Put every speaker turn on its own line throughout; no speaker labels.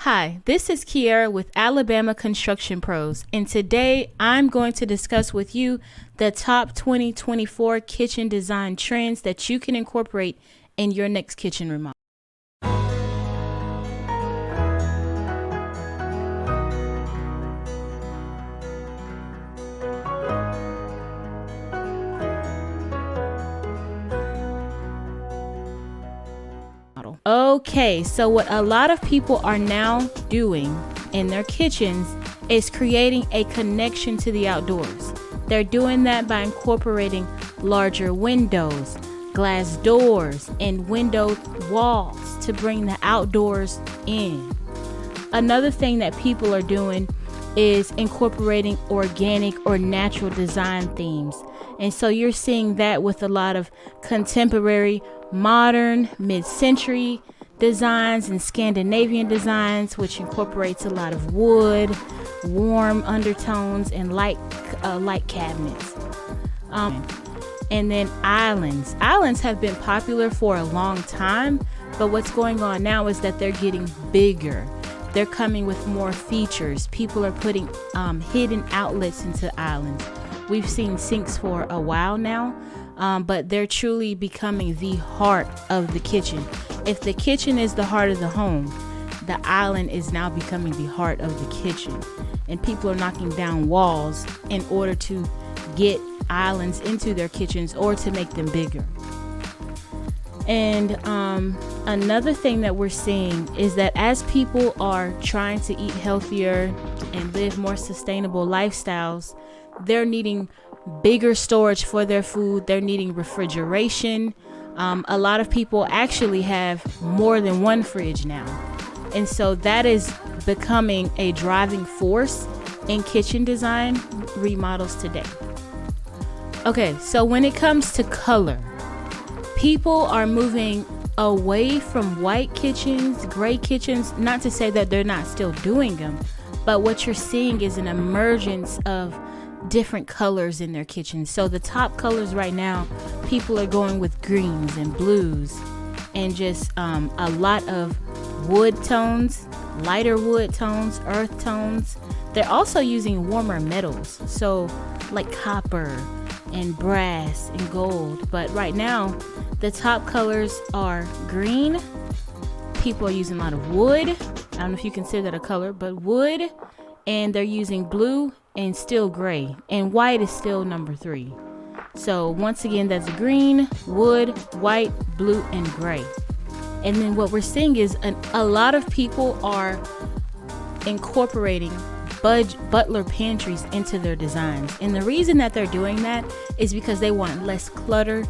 Hi, this is Kiara with Alabama Construction Pros, and today I'm going to discuss with you the top 2024 kitchen design trends that you can incorporate in your next kitchen remodel. Okay, so what a lot of people are now doing in their kitchens is creating a connection to the outdoors. They're doing that by incorporating larger windows, glass doors, and windowed walls to bring the outdoors in. Another thing that people are doing is incorporating organic or natural design themes. And so you're seeing that with a lot of contemporary, modern, mid-century designs and Scandinavian designs, which incorporates a lot of wood, warm undertones, and light cabinets. And then islands. Islands have been popular for a long time, but what's going on now is that they're getting bigger. They're coming with more features. People are putting hidden outlets into islands. We've seen sinks for a while now, but they're truly becoming the heart of the kitchen. If the kitchen is the heart of the home, the island is now becoming the heart of the kitchen. And people are knocking down walls in order to get islands into their kitchens or to make them bigger. And another thing that we're seeing is that as people are trying to eat healthier and live more sustainable lifestyles, they're needing bigger storage for their food. They're needing refrigeration. A lot of people actually have more than one fridge now. And so that is becoming a driving force in kitchen design remodels today. Okay, so when it comes to color, people are moving away from white kitchens, gray kitchens, not to say that they're not still doing them, but what you're seeing is an emergence of different colors in their kitchens. So the top colors right now, people are going with greens and blues and just a lot of wood tones, lighter wood tones, earth tones. They're also using warmer metals, so like copper and brass and gold. But right now, the top colors are green. People are using a lot of wood. I don't know if you consider that a color, but wood. And they're using blue and still gray. And white is still number 3. So once again, that's green, wood, white, blue, and gray. And then what we're seeing is a lot of people are incorporating butler pantries into their designs. And the reason that they're doing that is because they want less clutter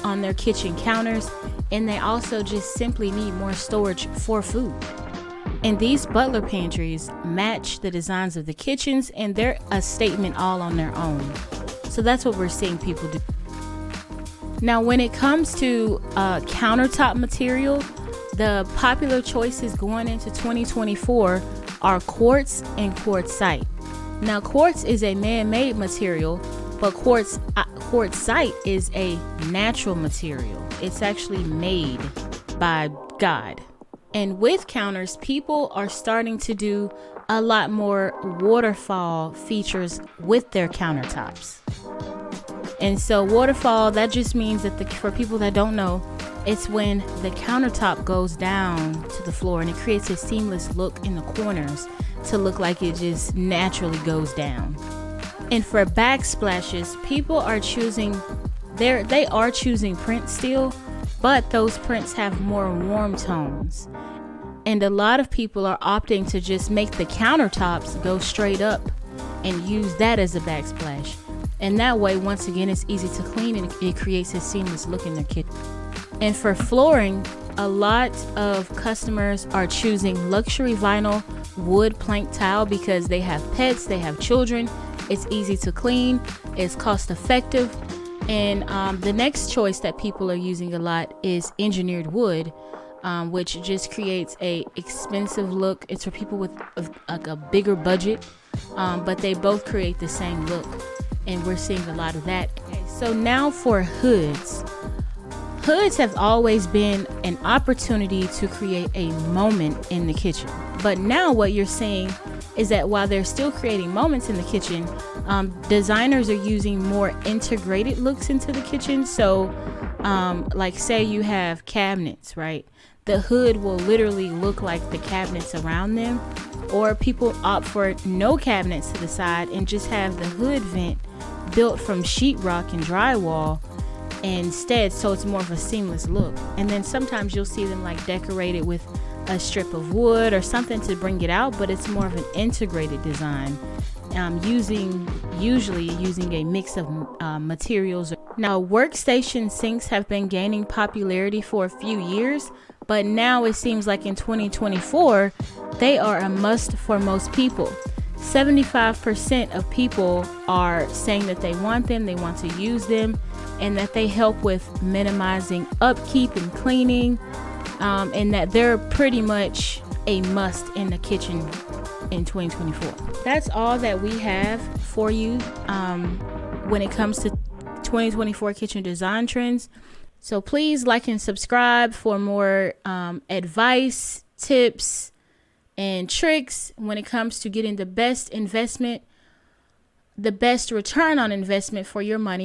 on their kitchen counters, and they also just simply need more storage for food. And these butler pantries match the designs of the kitchens, and they're a statement all on their own. So that's what we're seeing people do. Now, when it comes to countertop material, the popular choices going into 2024 are quartz and quartzite. Now, quartz is a man-made material, but quartzite is a natural material. It's actually made by God. And with counters, people are starting to do a lot more waterfall features with their countertops. And so waterfall, that just means that for people that don't know, it's when the countertop goes down to the floor and it creates a seamless look in the corners to look like it just naturally goes down. And for backsplashes, people are choosing print still, but those prints have more warm tones. And a lot of people are opting to just make the countertops go straight up and use that as a backsplash. And that way, once again, it's easy to clean and it creates a seamless look in their kitchen. And for flooring, a lot of customers are choosing luxury vinyl wood plank tile because they have pets, they have children. It's easy to clean, it's cost effective. And the next choice that people are using a lot is engineered wood, which just creates a expensive look. It's for people with like a bigger budget, but they both create the same look. And we're seeing a lot of that. Okay, so now for hoods. Hoods have always been an opportunity to create a moment in the kitchen. But now what you're seeing is that while they're still creating moments in the kitchen, designers are using more integrated looks into the kitchen. So like say you have cabinets, right? The hood will literally look like the cabinets around them, or people opt for no cabinets to the side and just have the hood vent built from sheetrock and drywall instead, so it's more of a seamless look. And then sometimes you'll see them like decorated with a strip of wood or something to bring it out, but it's more of an integrated design, usually using a mix of materials. Now, workstation sinks have been gaining popularity for a few years, but now it seems like in 2024 they are a must for most people. 75% of people are saying that they want them, they want to use them, and that they help with minimizing upkeep and cleaning, and that they're pretty much a must in the kitchen in 2024. That's all that we have for you when it comes to 2024 kitchen design trends. So please like and subscribe for more advice, tips, and tricks when it comes to getting the best investment, the best return on investment for your money.